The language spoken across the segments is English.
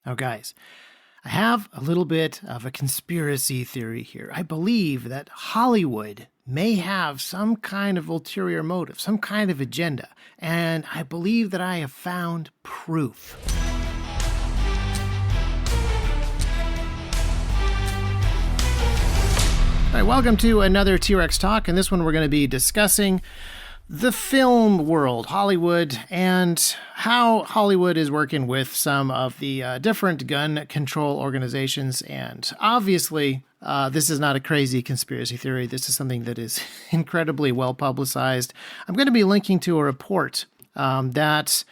Now, guys, I have a little bit of a conspiracy theory here. I believe that Hollywood may have some kind of ulterior motive, some kind of agenda, and I believe that I have found proof. All right, welcome to another T-Rex Talk, and this one we're going to be discussing the film world, Hollywood, and how Hollywood is working with some of the different gun control organizations. And obviously, this is not a crazy conspiracy theory. This is something that is incredibly well publicized. I'm going to be linking to a report that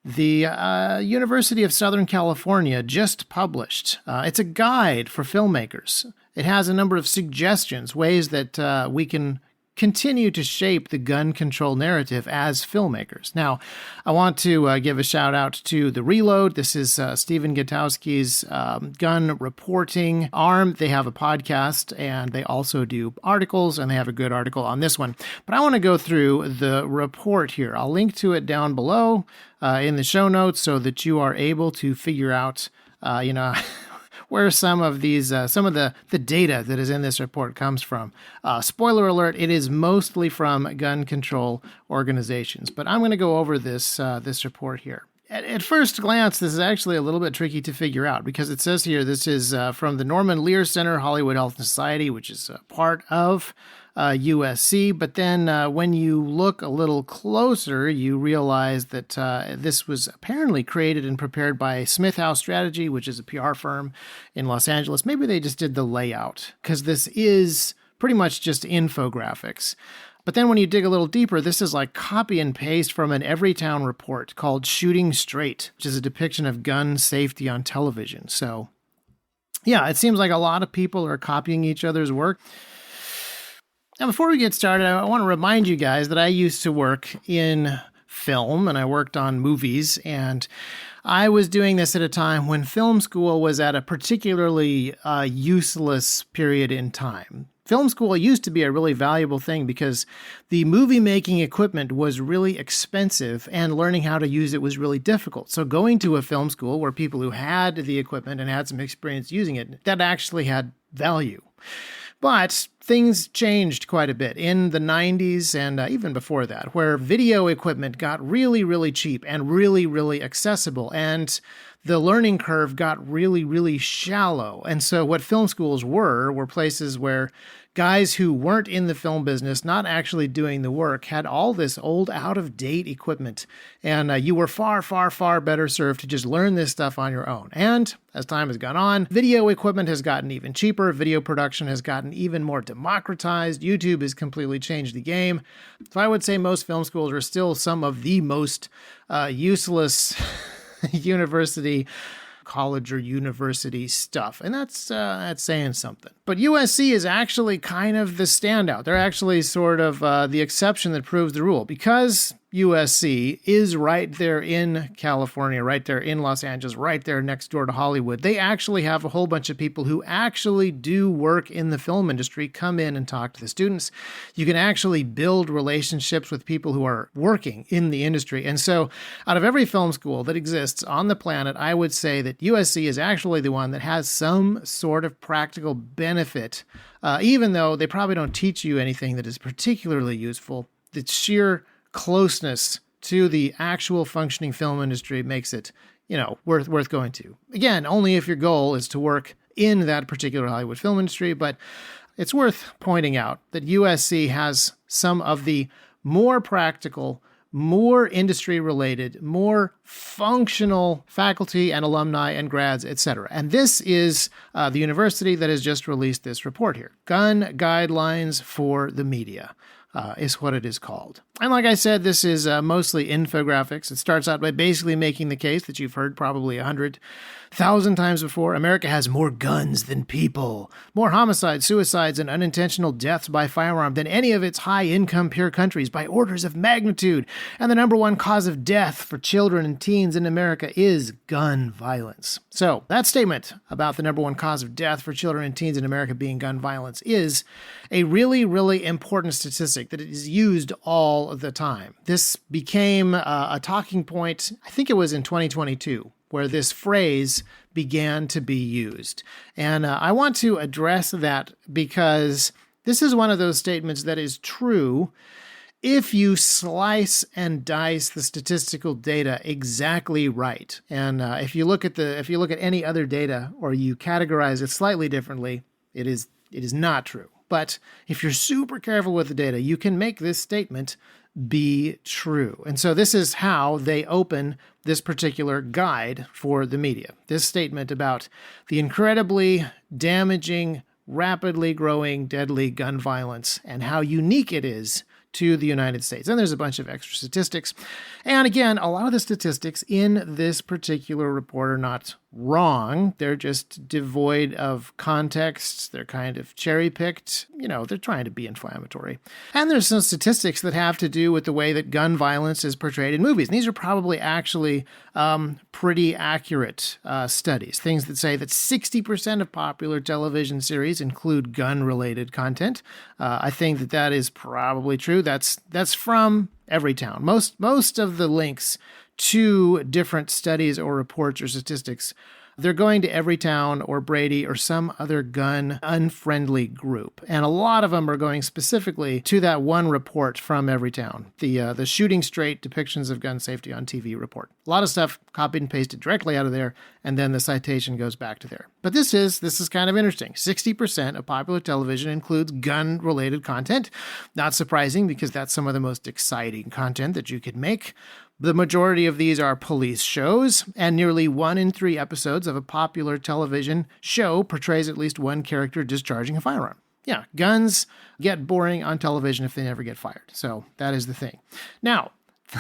the University of Southern California just published. It's a guide for filmmakers. It has a number of suggestions, ways that we can continue to shape the gun control narrative as filmmakers. Now, I want to give a shout out to The Reload. This is Stephen Gutowski's gun reporting arm. They have a podcast and they also do articles, and they have a good article on this one. But I want to go through the report here. I'll link to it down below in the show notes so that you are able to figure out, where some of these, some of the data that is in this report comes from. Spoiler alert, it is mostly from gun control organizations, but I'm going to go over this report here. At first glance, this is actually a little bit tricky to figure out because it says here this is from the Norman Lear Center, Hollywood Health and Society, which is a part of USC. But then when you look a little closer, you realize that this was apparently created and prepared by Smith House Strategy, which is a PR firm in Los Angeles. Maybe they just did the layout because this is pretty much just infographics. But then when you dig a little deeper, this is like copy and paste from an Everytown report called Shooting Straight, which is a depiction of gun safety on television. So yeah, it seems like a lot of people are copying each other's work. Now, before we get started, I want to remind you guys that I used to work in film and I worked on movies, and I was doing this at a time when film school was at a particularly useless period in time. Film school used to be a really valuable thing because the movie-making equipment was really expensive and learning how to use it was really difficult. So going to a film school where people who had the equipment and had some experience using it, that actually had value. But things changed quite a bit in the 90s and even before that, where video equipment got really, really cheap and really, really accessible, and the learning curve got really, really shallow. And so what film schools were places where guys who weren't in the film business, not actually doing the work, had all this old, out-of-date equipment. And you were far, far, far better served to just learn this stuff on your own. And as time has gone on, video equipment has gotten even cheaper. Video production has gotten even more democratized. YouTube has completely changed the game. So I would say most film schools are still some of the most useless college or university stuff. And that's saying something. But USC is actually kind of the standout. They're actually sort of the exception that proves the rule, because USC is right there in California, right there in Los Angeles, right there next door to Hollywood. They actually have a whole bunch of people who actually do work in the film industry come in and talk to the students. You can actually build relationships with people who are working in the industry. And so out of every film school that exists on the planet, I would say that USC is actually the one that has some sort of practical benefit, even though they probably don't teach you anything that is particularly useful. The sheer closeness to the actual functioning film industry makes it, worth going to. Again, only if your goal is to work in that particular Hollywood film industry, but it's worth pointing out that USC has some of the more practical, more industry-related, more functional faculty and alumni and grads, etc. And this is the university that has just released this report here. Gun Guidelines for the Media is what it is called. And like I said, this is mostly infographics. It starts out by basically making the case that you've heard probably 100,000 times before. America has more guns than people, more homicides, suicides, and unintentional deaths by firearm than any of its high-income peer countries by orders of magnitude. And the number one cause of death for children and teens in America is gun violence. So that statement about the number one cause of death for children and teens in America being gun violence is a really, really important statistic that is used all of the time. This became a talking point, I think it was in 2022, where this phrase began to be used. And I want to address that because this is one of those statements that is true if you slice and dice the statistical data exactly right. And if you look at any other data or you categorize it slightly differently, it is not true. But if you're super careful with the data, you can make this statement be true. And so this is how they open this particular guide for the media. This statement about the incredibly damaging, rapidly growing, deadly gun violence and how unique it is to the United States. And there's a bunch of extra statistics. And again, a lot of the statistics in this particular report are not wrong. They're just devoid of context. They're kind of cherry-picked. They're trying to be inflammatory. And there's some statistics that have to do with the way that gun violence is portrayed in movies. And these are probably actually pretty accurate studies. Things that say that 60% of popular television series include gun-related content. I think that is probably true. That's from Everytown. Most of the links to different studies or reports or statistics, they're going to Everytown or Brady or some other gun-unfriendly group. And a lot of them are going specifically to that one report from Everytown, the Shooting Straight Depictions of Gun Safety on TV report. A lot of stuff copied and pasted directly out of there, and then the citation goes back to there. But this is kind of interesting. 60% of popular television includes gun-related content. Not surprising, because that's some of the most exciting content that you could make. The majority of these are police shows, and nearly 1 in 3 episodes of a popular television show portrays at least one character discharging a firearm. Yeah, guns get boring on television if they never get fired. So that is the thing. Now,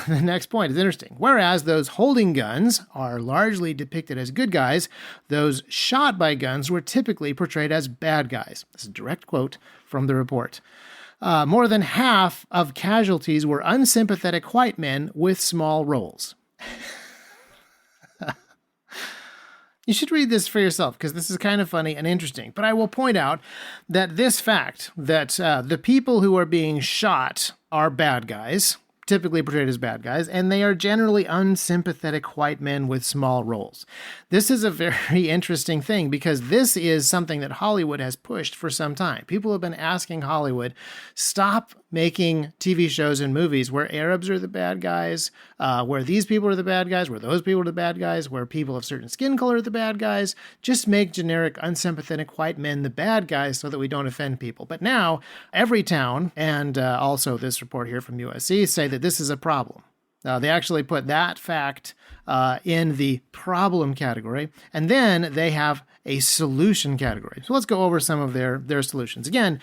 the next point is interesting. Whereas those holding guns are largely depicted as good guys, those shot by guns were typically portrayed as bad guys. This is a direct quote from the report. More than half of casualties were unsympathetic white men with small roles. You should read this for yourself, because this is kind of funny and interesting. But I will point out that this fact that the people who are being shot are bad guys, typically portrayed as bad guys, and they are generally unsympathetic white men with small roles. This is a very interesting thing, because this is something that Hollywood has pushed for some time. People have been asking Hollywood, stop making TV shows and movies where Arabs are the bad guys, where these people are the bad guys, where those people are the bad guys, where people of certain skin color are the bad guys. Just make generic unsympathetic white men the bad guys so that we don't offend people. But now, Everytown, and also this report here from USC, say that this is a problem. They actually put that fact in the problem category, and then they have a solution category. So let's go over some of their solutions. Again,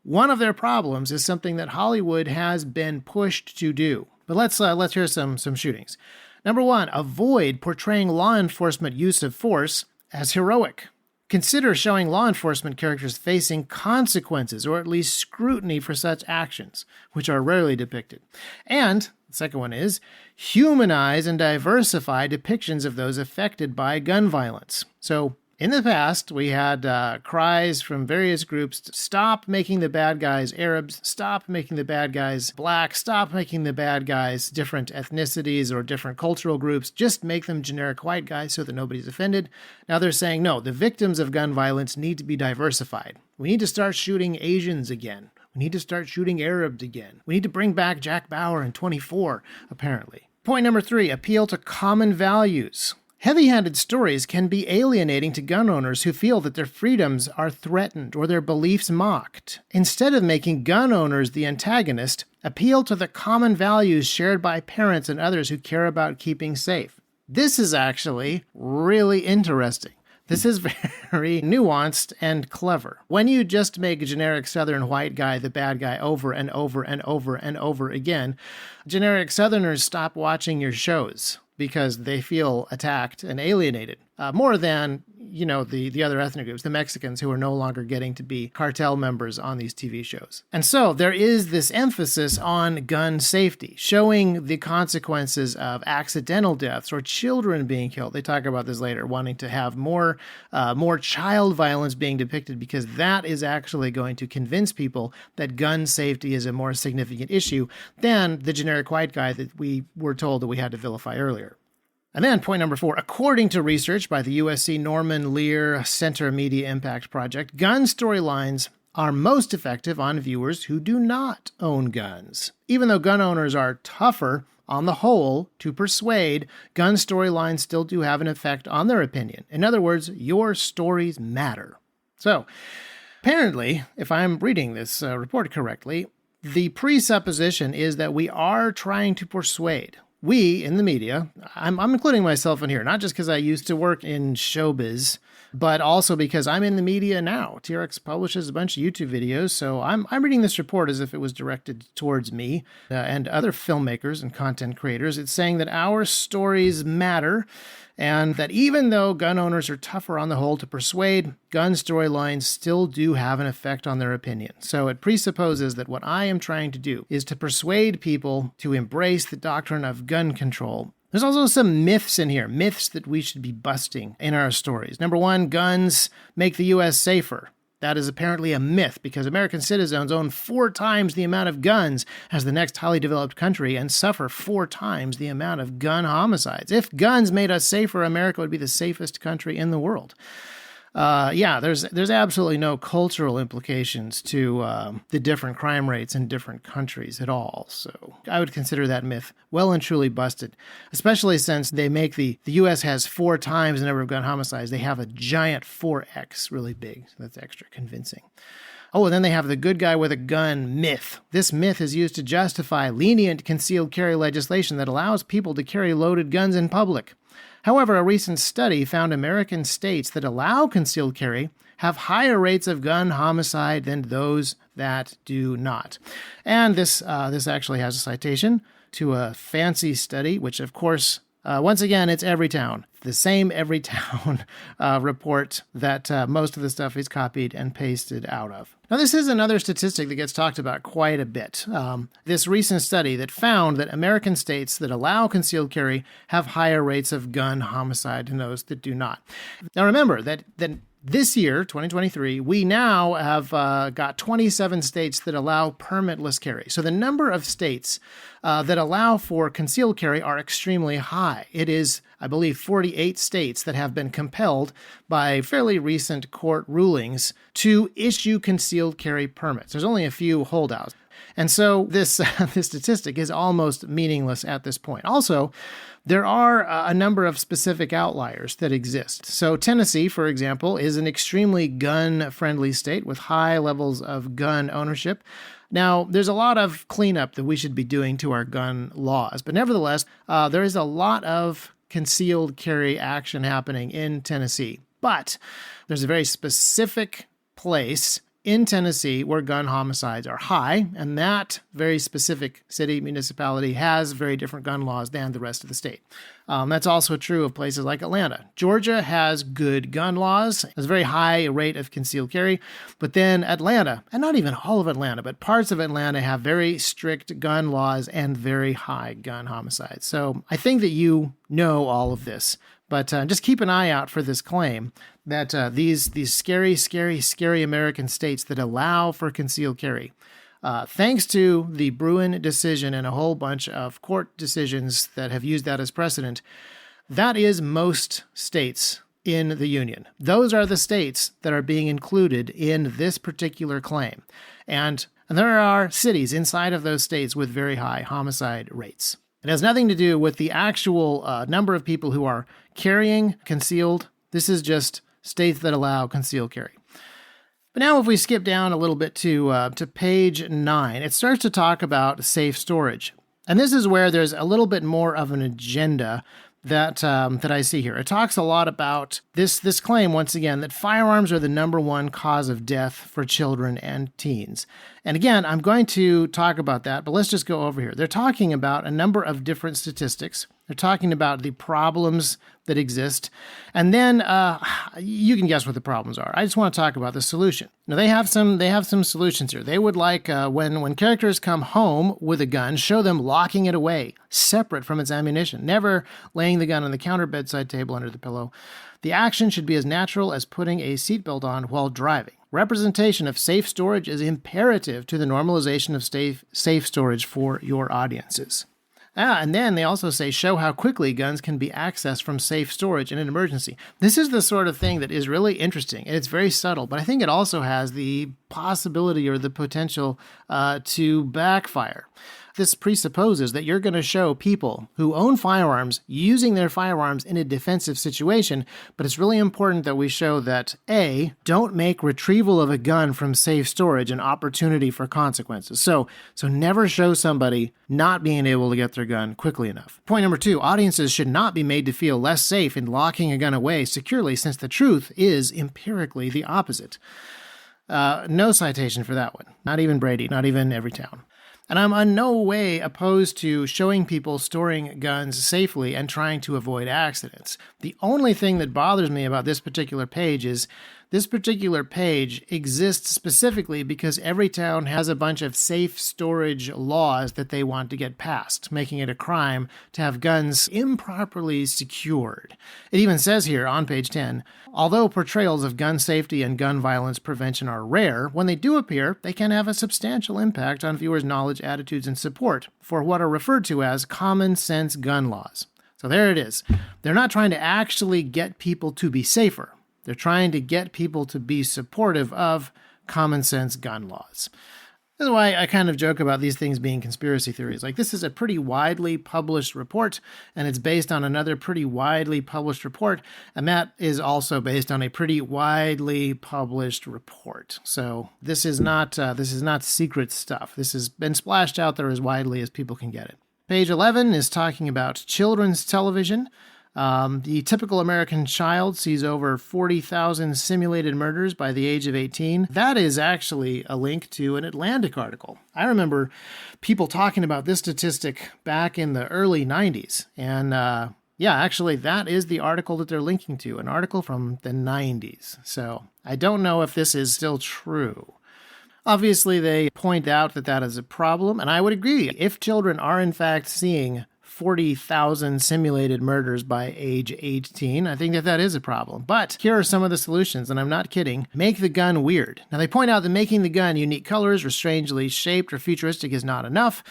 one of their problems is something that Hollywood has been pushed to do. But let's hear some shootings. Number 1, avoid portraying law enforcement use of force as heroic. Consider showing law enforcement characters facing consequences or at least scrutiny for such actions, which are rarely depicted. And the second one is humanize and diversify depictions of those affected by gun violence. So in the past, we had cries from various groups to stop making the bad guys Arabs, stop making the bad guys black, stop making the bad guys different ethnicities or different cultural groups, just make them generic white guys so that nobody's offended. Now they're saying, no, the victims of gun violence need to be diversified. We need to start shooting Asians again. We need to start shooting Arabs again. We need to bring back Jack Bauer in 24, apparently. Point number 3, appeal to common values. Heavy-handed stories can be alienating to gun owners who feel that their freedoms are threatened or their beliefs mocked. Instead of making gun owners the antagonist, appeal to the common values shared by parents and others who care about keeping safe. This is actually really interesting. This is very nuanced and clever. When you just make a generic Southern white guy the bad guy over and over and over and over again, generic Southerners stop watching your shows because they feel attacked and alienated, more than, the other ethnic groups, the Mexicans who are no longer getting to be cartel members on these TV shows. And so there is this emphasis on gun safety, showing the consequences of accidental deaths or children being killed. They talk about this later, wanting to have more child violence being depicted, because that is actually going to convince people that gun safety is a more significant issue than the generic white guy that we were told that we had to vilify earlier. And then point number 4, according to research by the USC Norman Lear Center Media Impact Project, gun storylines are most effective on viewers who do not own guns. Even though gun owners are tougher on the whole to persuade, gun storylines still do have an effect on their opinion. In other words, your stories matter. So, apparently, if I'm reading this report correctly, the presupposition is that we are trying to persuade. We, in the media, I'm including myself in here, not just because I used to work in showbiz, but also because I'm in the media now. TRX publishes a bunch of YouTube videos, so I'm reading this report as if it was directed towards me and other filmmakers and content creators. It's saying that our stories matter, and that even though gun owners are tougher on the whole to persuade, gun storylines still do have an effect on their opinion. So it presupposes that what I am trying to do is to persuade people to embrace the doctrine of gun control. There's also some myths in here, myths that we should be busting in our stories. Number 1, guns make the U.S. safer. That is apparently a myth because American citizens own 4 times the amount of guns as the next highly developed country and suffer 4 times the amount of gun homicides. If guns made us safer, America would be the safest country in the world. There's absolutely no cultural implications to the different crime rates in different countries at all. So I would consider that myth well and truly busted, especially since they make the U.S. has 4 times the number of gun homicides. They have a giant 4x, really big. So that's extra convincing. Oh, and then they have the good guy with a gun myth. This myth is used to justify lenient concealed carry legislation that allows people to carry loaded guns in public. However, a recent study found American states that allow concealed carry have higher rates of gun homicide than those that do not. And this actually has a citation to a fancy study, which of course, once again, it's Everytown. The same Everytown report that most of the stuff is copied and pasted out of. Now, this is another statistic that gets talked about quite a bit. This recent study that found that American states that allow concealed carry have higher rates of gun homicide than those that do not. Now, remember that this year, 2023, we now have got 27 states that allow permitless carry. So the number of states that allow for concealed carry are extremely high. It is, I believe, 48 states that have been compelled by fairly recent court rulings to issue concealed carry permits. There's only a few holdouts. And so this statistic is almost meaningless at this point. Also, there are a number of specific outliers that exist. So Tennessee, for example, is an extremely gun-friendly state with high levels of gun ownership. Now, there's a lot of cleanup that we should be doing to our gun laws, but nevertheless, there is a lot of concealed carry action happening in Tennessee. But there's a very specific place in Tennessee where gun homicides are high, and that very specific city, municipality has very different gun laws than the rest of the state. That's also true of places like Atlanta. Georgia has good gun laws, has a very high rate of concealed carry, but then Atlanta, and not even all of Atlanta, but parts of Atlanta have very strict gun laws and very high gun homicides. So I think that you know all of this. But just keep an eye out for this claim that these scary, scary, scary American states that allow for concealed carry, thanks to the Bruin decision and a whole bunch of court decisions that have used that as precedent, that is most states in the union. Those are the states that are being included in this particular claim. And there are cities inside of those states with very high homicide rates. It has nothing to do with the actual number of people who are carrying concealed. This is just states that allow concealed carry. But now if we skip down a little bit to page 9, it starts to talk about safe storage. And this is where there's a little bit more of an agenda that I see here. It talks a lot about this claim, once again, that firearms are the number one cause of death for children and teens. And again, I'm going to talk about that, but let's just go over here. They're talking about a number of different statistics. They're talking about the problems that exist. And then you can guess what the problems are. I just want to talk about the solution. Now, they have some solutions here. They would like when characters come home with a gun, show them locking it away, separate from its ammunition, never laying the gun on the counter, bedside table, under the pillow. The action should be as natural as putting a seatbelt on while driving. Representation of safe storage is imperative to the normalization of safe storage for your audiences. And then they also say, show how quickly guns can be accessed from safe storage in an emergency. This is the sort of thing that is really interesting, and it's very subtle, but I think it also has the possibility or the potential to backfire. This presupposes that you're going to show people who own firearms using their firearms in a defensive situation, but it's really important that we show that A, don't make retrieval of a gun from safe storage an opportunity for consequences. So never show somebody not being able to get their gun quickly enough. Point number 2, audiences should not be made to feel less safe in locking a gun away securely, since the truth is empirically the opposite. No citation for that one. Not even Brady, not even Everytown. And I'm in no way opposed to showing people storing guns safely and trying to avoid accidents. The only thing that bothers me about this particular page is this particular page exists specifically because Everytown has a bunch of safe storage laws that they want to get passed, making it a crime to have guns improperly secured. It even says here on page 10, although portrayals of gun safety and gun violence prevention are rare, when they do appear, they can have a substantial impact on viewers' knowledge, attitudes, and support for what are referred to as common sense gun laws. So there it is. They're not trying to actually get people to be safer. They're trying to get people to be supportive of common sense gun laws. This is why I kind of joke about these things being conspiracy theories. Like, this is a pretty widely published report, and it's based on another pretty widely published report, and that is also based on a pretty widely published report. So this is not secret stuff. This has been splashed out there as widely as people can get it. Page 11 is talking about children's television. The typical American child sees over 40,000 simulated murders by the age of 18. That is actually a link to an Atlantic article. I remember people talking about this statistic back in the early 90s. And actually, that is the article that they're linking to, an article from the 90s. So I don't know if this is still true. Obviously, they point out that that is a problem, and I would agree. If children are in fact seeing 40,000 simulated murders by age 18, I think that is a problem. But here are some of the solutions, and I'm not kidding. Make the gun weird. Now, they point out that making the gun unique colors or strangely shaped or futuristic is not enough.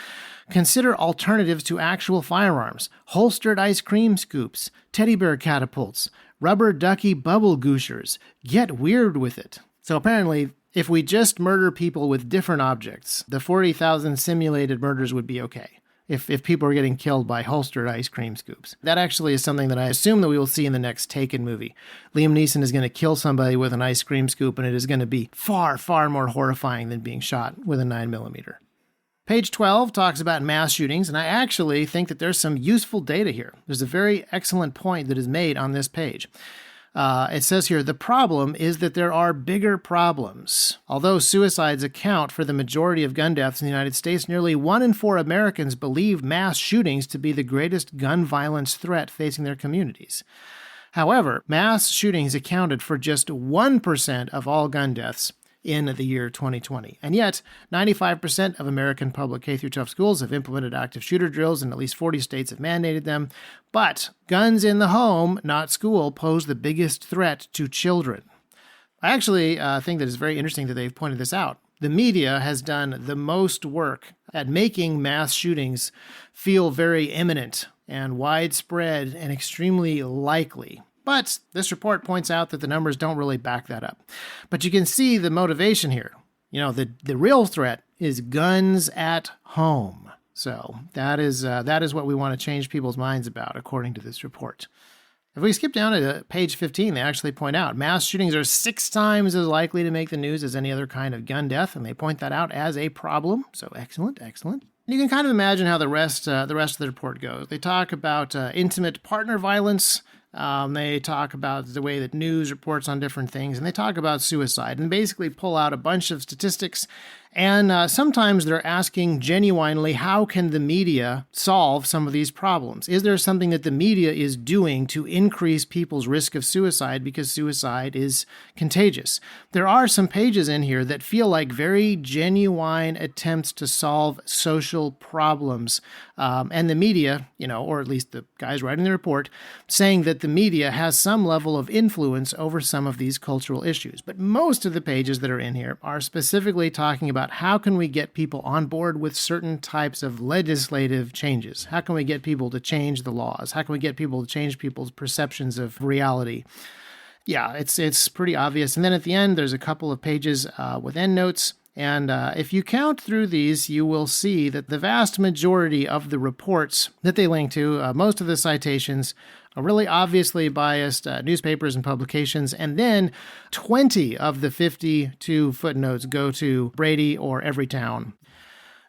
Consider alternatives to actual firearms. Holstered ice cream scoops, teddy bear catapults, rubber ducky bubble gooshers. Get weird with it. So apparently, if we just murder people with different objects, the 40,000 simulated murders would be okay. If people are getting killed by holstered ice cream scoops. That actually is something that I assume that we will see in the next Taken movie. Liam Neeson is going to kill somebody with an ice cream scoop, and it is going to be far, far more horrifying than being shot with a 9mm. Page 12 talks about mass shootings, and I actually think that there's some useful data here. There's a very excellent point that is made on this page. It says here, the problem is that there are bigger problems. Although suicides account for the majority of gun deaths in the United States, nearly 1 in 4 Americans believe mass shootings to be the greatest gun violence threat facing their communities. However, mass shootings accounted for just 1% of all gun deaths in the year 2020. And yet, 95% of American public K-12 schools have implemented active shooter drills, and at least 40 states have mandated them. But guns in the home, not school, pose the biggest threat to children. I actually think that it's very interesting that they've pointed this out. The media has done the most work at making mass shootings feel very imminent and widespread and extremely likely. But this report points out that the numbers don't really back that up. But you can see the motivation here. You know, the real threat is guns at home. So that is what we want to change people's minds about, according to this report. If we skip down to page 15, they actually point out mass shootings are 6 times as likely to make the news as any other kind of gun death, and they point that out as a problem. So excellent. You can kind of imagine how the rest of the report goes. They talk about intimate partner violence. They talk about the way that news reports on different things, and they talk about suicide, and basically pull out a bunch of statistics. And sometimes they're asking genuinely, how can the media solve some of these problems? Is there something that the media is doing to increase people's risk of suicide because suicide is contagious? There are some pages in here that feel like very genuine attempts to solve social problems. And the media, or at least the guys writing the report, saying that the media has some level of influence over some of these cultural issues. But most of the pages that are in here are specifically talking about about how can we get people on board with certain types of legislative changes? How can we get people to change the laws? How can we get people to change people's perceptions of reality? Yeah, it's pretty obvious. And then at the end, there's a couple of pages with endnotes. And if you count through these, you will see that the vast majority of the reports that they link to, most of the citations, are really obviously biased newspapers and publications. And then 20 of the 52 footnotes go to Brady or Everytown.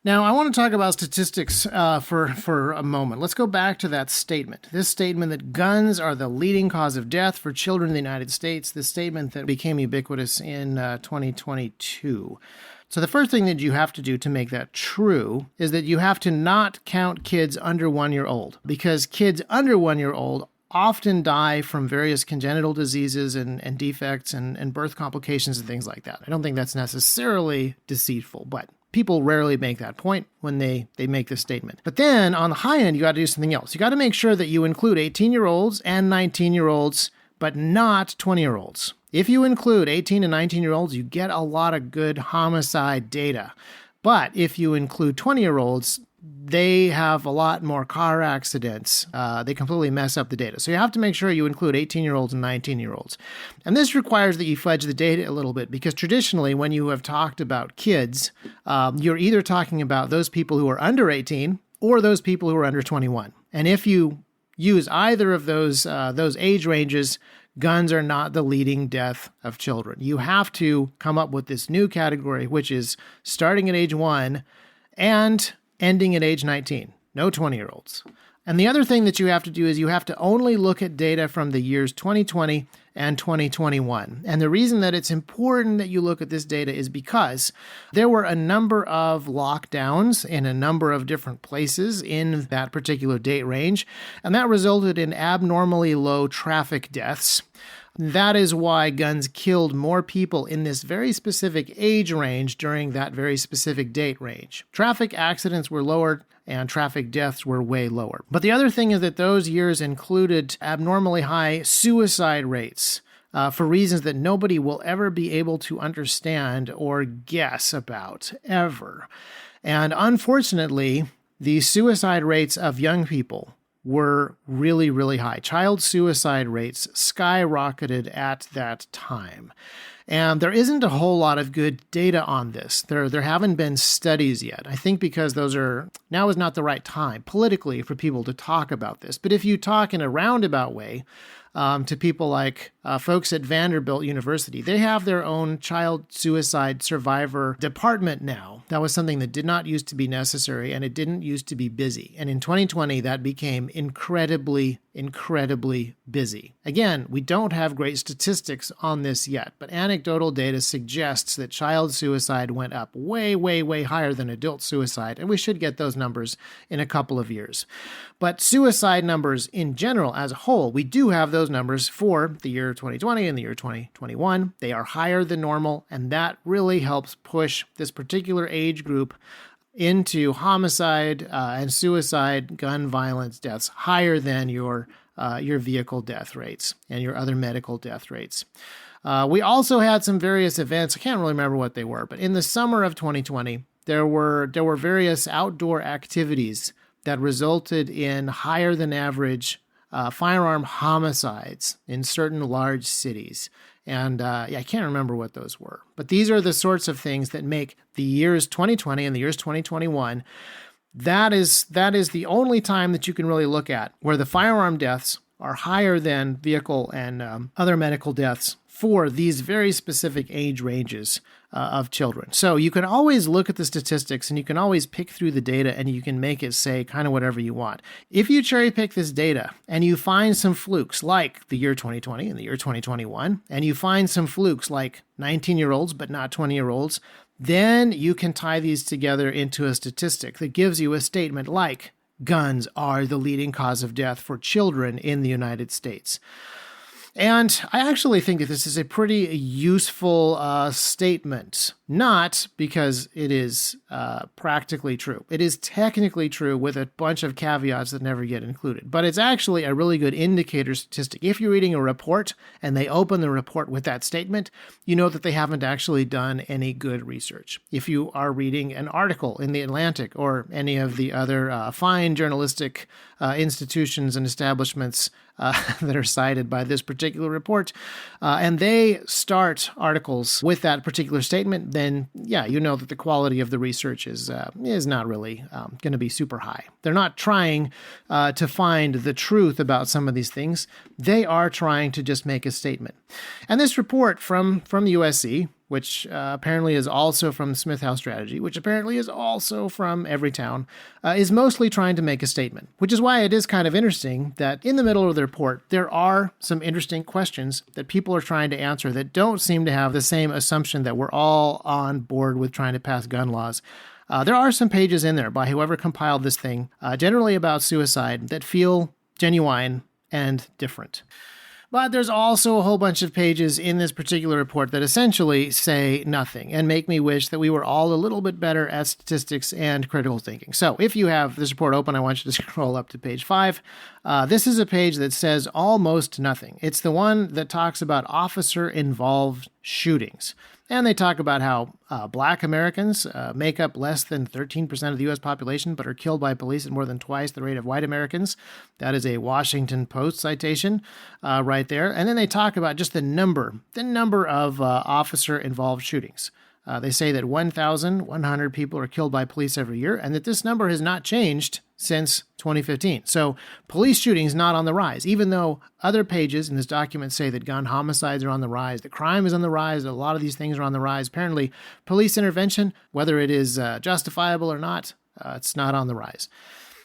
Now, I want to talk about statistics for a moment. Let's go back to that statement. This statement that guns are the leading cause of death for children in the United States, this statement that became ubiquitous in 2022. So the first thing that you have to do to make that true is that you have to not count kids under 1 year old, because kids under 1 year old often die from various congenital diseases and defects and birth complications and things like that. I don't think that's necessarily deceitful, but people rarely make that point when they make this statement. But then on the high end, you got to do something else. You got to make sure that you include 18-year-olds and 19-year-olds, but not 20-year-olds. If you include 18 and 19-year-olds, you get a lot of good homicide data. But if you include 20-year-olds, they have a lot more car accidents. They completely mess up the data. So you have to make sure you include 18-year-olds and 19-year-olds. And this requires that you fudge the data a little bit, because traditionally when you have talked about kids, you're either talking about those people who are under 18 or those people who are under 21. And if you use either of those age ranges, guns are not the leading death of children. You have to come up with this new category, which is starting at age 1 and ending at age 19. No 20-year-olds. And the other thing that you have to do is you have to only look at data from the years 2020 and 2021. And the reason that it's important that you look at this data is because there were a number of lockdowns in a number of different places in that particular date range, and that resulted in abnormally low traffic deaths. That is why guns killed more people in this very specific age range during that very specific date range. Traffic accidents were lower and traffic deaths were way lower. But the other thing is that those years included abnormally high suicide rates for reasons that nobody will ever be able to understand or guess about, ever. And unfortunately, the suicide rates of young people were really, really high. Child suicide rates skyrocketed at that time. And there isn't a whole lot of good data on this. There haven't been studies yet. I think because now is not the right time politically for people to talk about this. But if you talk in a roundabout way to people like folks at Vanderbilt University, they have their own child suicide survivor department now. That was something that did not used to be necessary, and it didn't used to be busy. And in 2020, that became incredibly busy. Again, we don't have great statistics on this yet, but anecdotal data suggests that child suicide went up way higher than adult suicide, and we should get those numbers in a couple of years. But suicide numbers in general, as a whole, we do have those numbers for the year 2020 and the year 2021. They are higher than normal, and that really helps push this particular age group into homicide and suicide, gun violence deaths higher than your vehicle death rates and your other medical death rates. We also had some various events. I can't really remember what they were, but in the summer of 2020, there were various outdoor activities that resulted in higher than average firearm homicides in certain large cities. And I can't remember what those were. But these are the sorts of things that make the years 2020 and the years 2021, that is the only time that you can really look at where the firearm deaths are higher than vehicle and other medical deaths for these very specific age ranges of children. So you can always look at the statistics and you can always pick through the data and you can make it say kind of whatever you want. If you cherry pick this data and you find some flukes like the year 2020 and the year 2021, and you find some flukes like 19-year-olds but not 20-year-olds, then you can tie these together into a statistic that gives you a statement like guns are the leading cause of death for children in the United States. And I actually think that this is a pretty useful statement, not because it is practically true. It is technically true with a bunch of caveats that never get included, but it's actually a really good indicator statistic. If you're reading a report and they open the report with that statement, you know that they haven't actually done any good research. If you are reading an article in The Atlantic or any of the other fine journalistic institutions and establishments that are cited by this particular report, and they start articles with that particular statement, then yeah, you know that the quality of the research is not really going to be super high. They're not trying to find the truth about some of these things. They are trying to just make a statement. And this report from USC, which apparently is also from Smith House Strategy, which apparently is also from Everytown, is mostly trying to make a statement, which is why it is kind of interesting that in the middle of the report, there are some interesting questions that people are trying to answer that don't seem to have the same assumption that we're all on board with trying to pass gun laws. There are some pages in there by whoever compiled this thing, generally about suicide, that feel genuine and different. But there's also a whole bunch of pages in this particular report that essentially say nothing and make me wish that we were all a little bit better at statistics and critical thinking. So if you have this report open, I want you to scroll up to page 5. This is a page that says almost nothing. It's the one that talks about officer-involved shootings. And they talk about how black Americans make up less than 13% of the U.S. population, but are killed by police at more than twice the rate of white Americans. That is a Washington Post citation right there. And then they talk about just the number of officer-involved shootings. They say that 1,100 people are killed by police every year, and that this number has not changed since 2015. So police shootings not on the rise, even though other pages in this document say that gun homicides are on the rise, that crime is on the rise, that a lot of these things are on the rise. Apparently, police intervention, whether it is justifiable or not, it's not on the rise.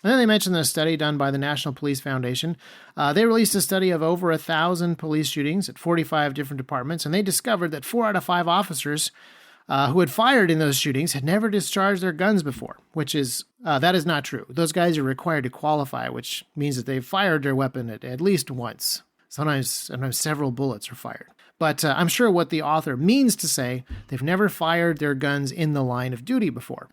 And then they mentioned a study done by the National Police Foundation. They released a study of over 1,000 police shootings at 45 different departments, and they discovered that 4 out of 5 officers who had fired in those shootings had never discharged their guns before, which is, that is not true. Those guys are required to qualify, which means that they've fired their weapon at least once. Sometimes several bullets are fired. But I'm sure what the author means to say, they've never fired their guns in the line of duty before.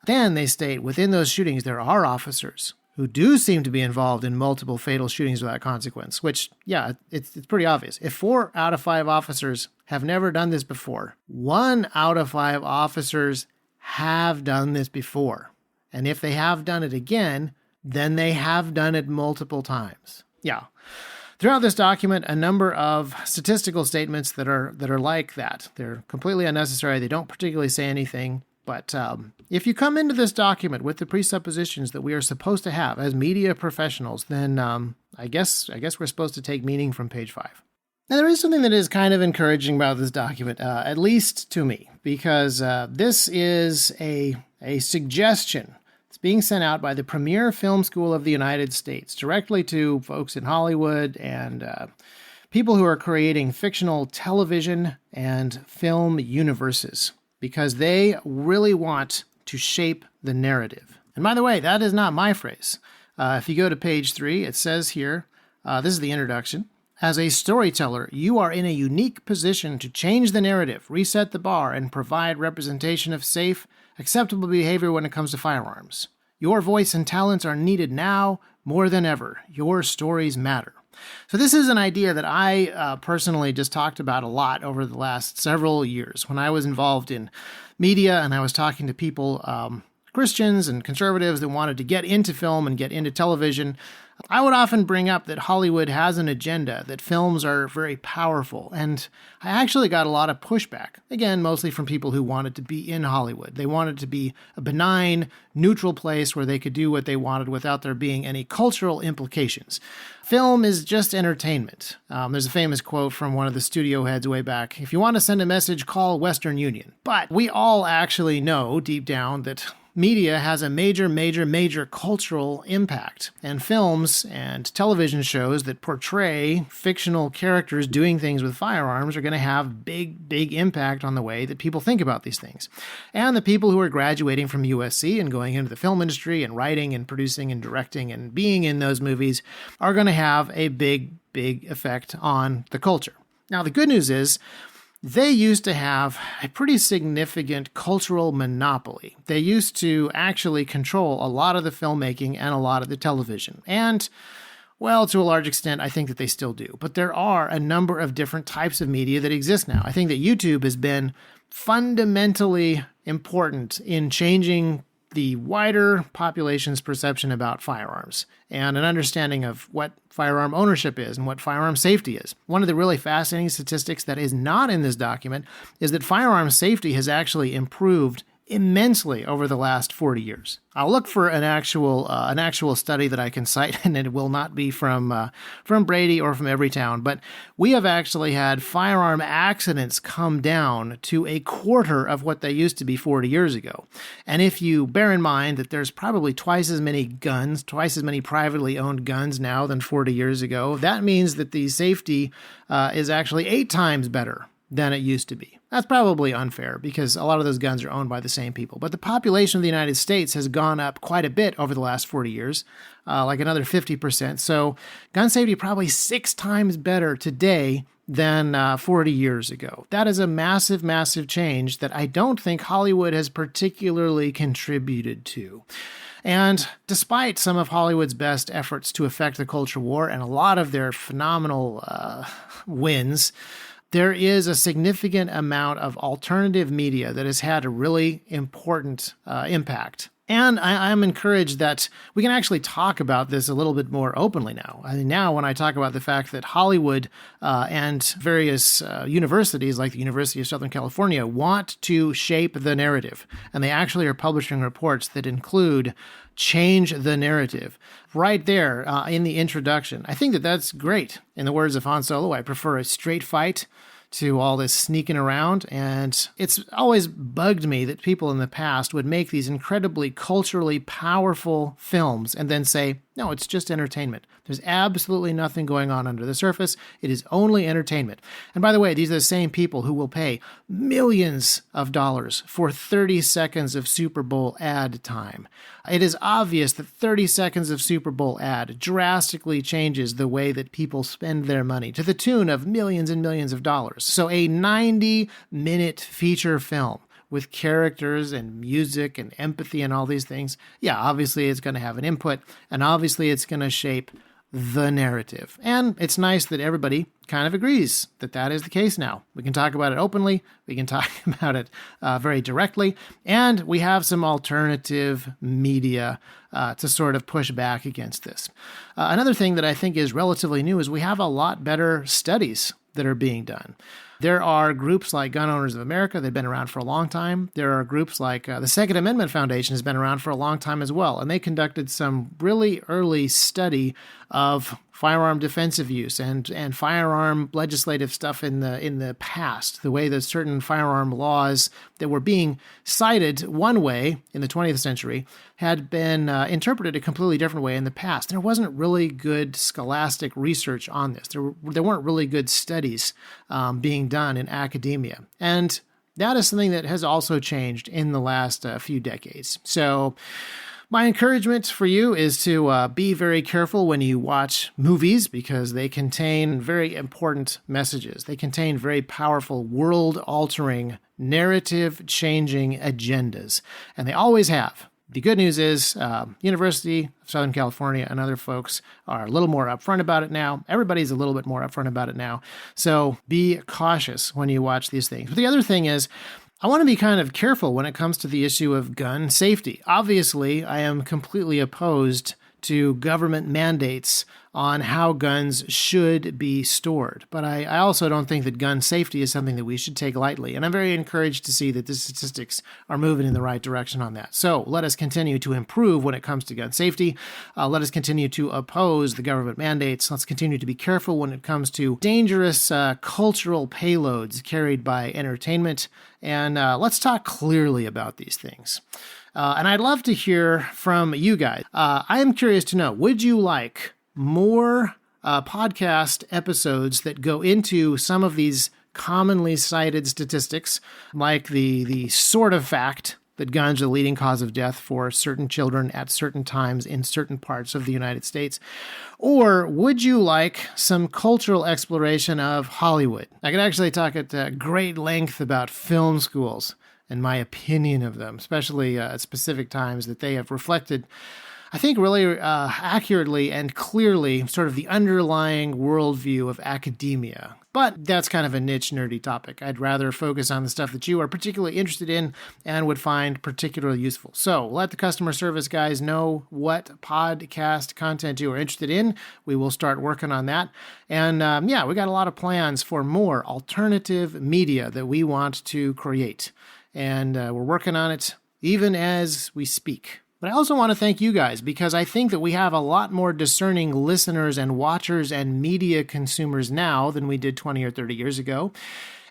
Then they state within those shootings, there are officers who do seem to be involved in multiple fatal shootings without consequence, which, yeah, it's pretty obvious. If 4 out of 5 officers have never done this before, 1 out of 5 officers have done this before. And if they have done it again, then they have done it multiple times. Yeah. Throughout this document, a number of statistical statements that are like that. They're completely unnecessary. They don't particularly say anything. But if you come into this document with the presuppositions that we are supposed to have as media professionals, then I guess we're supposed to take meaning from page 5. Now, there is something that is kind of encouraging about this document, at least to me, because this is a suggestion. It's being sent out by the Premier Film School of the United States, directly to folks in Hollywood and people who are creating fictional television and film universes, because they really want to shape the narrative. And by the way, that is not my phrase. If you go to page 3, it says here, this is the introduction. As a storyteller, you are in a unique position to change the narrative, reset the bar, and provide representation of safe, acceptable behavior when it comes to firearms. Your voice and talents are needed now more than ever. Your stories matter. So this is an idea that I personally just talked about a lot over the last several years when I was involved in media and I was talking to people, Christians and conservatives that wanted to get into film and get into television. I would often bring up that Hollywood has an agenda, that films are very powerful, and I actually got a lot of pushback, again, mostly from people who wanted to be in Hollywood. They wanted to be a benign, neutral place where they could do what they wanted without there being any cultural implications. Film is just entertainment. There's a famous quote from one of the studio heads way back, if you want to send a message, call Western Union. But we all actually know deep down that media has a major cultural impact. And films and television shows that portray fictional characters doing things with firearms are going to have big impact on the way that people think about these things. And the people who are graduating from USC and going into the film industry and writing and producing and directing and being in those movies are going to have a big effect on the culture. Now, the good news is they used to have a pretty significant cultural monopoly. They used to actually control a lot of the filmmaking and a lot of the television. And, well, to a large extent, I think that they still do. But there are a number of different types of media that exist now. I think that YouTube has been fundamentally important in changing the wider population's perception about firearms and an understanding of what firearm ownership is and what firearm safety is. One of the really fascinating statistics that is not in this document is that firearm safety has actually improved immensely over the last 40 years. I'll look for an actual study that I can cite, and it will not be from Brady or from Everytown, but we have actually had firearm accidents come down to a quarter of what they used to be 40 years ago. And if you bear in mind that there's probably twice as many privately owned guns now than 40 years ago, that means that the safety is actually 8 times better than it used to be. That's probably unfair because a lot of those guns are owned by the same people. But the population of the United States has gone up quite a bit over the last 40 years, like another 50%. So gun safety probably 6 times better today than 40 years ago. That is a massive change that I don't think Hollywood has particularly contributed to. And despite some of Hollywood's best efforts to affect the culture war and a lot of their phenomenal wins, there is a significant amount of alternative media that has had a really important impact. And I'm encouraged that we can actually talk about this a little bit more openly now. I mean, now when I talk about the fact that Hollywood and various universities like the University of Southern California want to shape the narrative, and they actually are publishing reports that include change the narrative right there in the introduction. I think that that's great. In the words of Han Solo, I prefer a straight fight to all this sneaking around. And it's always bugged me that people in the past would make these incredibly culturally powerful films and then say, no, it's just entertainment. There's absolutely nothing going on under the surface. It is only entertainment. And by the way, these are the same people who will pay millions of dollars for 30 seconds of Super Bowl ad time. It is obvious that 30 seconds of Super Bowl ad drastically changes the way that people spend their money to the tune of millions and millions of dollars. So a 90-minute feature film with characters and music and empathy and all these things, yeah, obviously it's going to have an input, and obviously it's going to shape the narrative. And it's nice that everybody kind of agrees that that is the case now. We can talk about it openly, we can talk about it very directly, and we have some alternative media to sort of push back against this. Another thing that I think is relatively new is we have a lot better studies that are being done. There are groups like Gun Owners of America. They've been around for a long time. There are groups like the Second Amendment Foundation has been around for a long time as well. And they conducted some really early study of firearm defensive use and firearm legislative stuff in the past, the way that certain firearm laws that were being cited one way in the 20th century had been interpreted a completely different way in the past. There wasn't really good scholastic research on this. There weren't really good studies being done in academia. And that is something that has also changed in the last few decades. So my encouragement for you is to be very careful when you watch movies because they contain very important messages. They contain very powerful, world-altering, narrative-changing agendas, and they always have. The good news is University of Southern California and other folks are a little more upfront about it now. Everybody's a little bit more upfront about it now. So be cautious when you watch these things. But the other thing is, I want to be kind of careful when it comes to the issue of gun safety. Obviously, I am completely opposed to government mandates on how guns should be stored. But I also don't think that gun safety is something that we should take lightly. And I'm very encouraged to see that the statistics are moving in the right direction on that. So let us continue to improve when it comes to gun safety. Let us continue to oppose the government mandates. Let's continue to be careful when it comes to dangerous cultural payloads carried by entertainment. And let's talk clearly about these things. And I'd love to hear from you guys. I am curious to know, would you like more podcast episodes that go into some of these commonly cited statistics, like the sort of fact that guns are the leading cause of death for certain children at certain times in certain parts of the United States? Or would you like some cultural exploration of Hollywood? I could actually talk at great length about film schools and my opinion of them, especially at specific times that they have reflected, I think, really accurately and clearly sort of the underlying worldview of academia. But that's kind of a niche, nerdy topic. I'd rather focus on the stuff that you are particularly interested in and would find particularly useful. So let the customer service guys know what podcast content you are interested in. We will start working on that. And we got a lot of plans for more alternative media that we want to create. And we're working on it even as we speak. But I also want to thank you guys, because I think that we have a lot more discerning listeners and watchers and media consumers now than we did 20 or 30 years ago.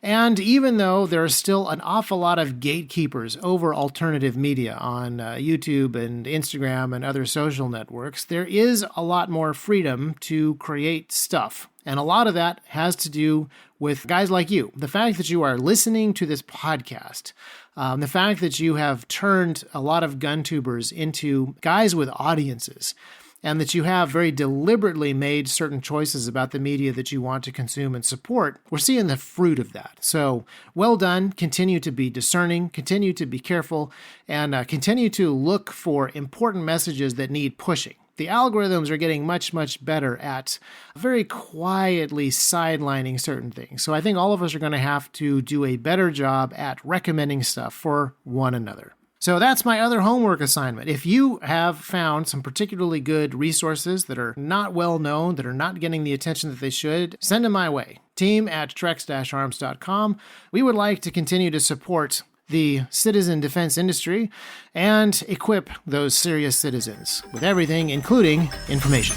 And even though there are still an awful lot of gatekeepers over alternative media on YouTube and Instagram and other social networks, there is a lot more freedom to create stuff. And a lot of that has to do with guys like you. The fact that you are listening to this podcast, the fact that you have turned a lot of gun tubers into guys with audiences, and that you have very deliberately made certain choices about the media that you want to consume and support, we're seeing the fruit of that. So well done. Continue to be discerning, continue to be careful, and continue to look for important messages that need pushing. The algorithms are getting much, much better at very quietly sidelining certain things. So I think all of us are going to have to do a better job at recommending stuff for one another. So that's my other homework assignment. If you have found some particularly good resources that are not well known, that are not getting the attention that they should, send them my way. team@trex-arms.com. We would like to continue to support the citizen defense industry and equip those serious citizens with everything, including information.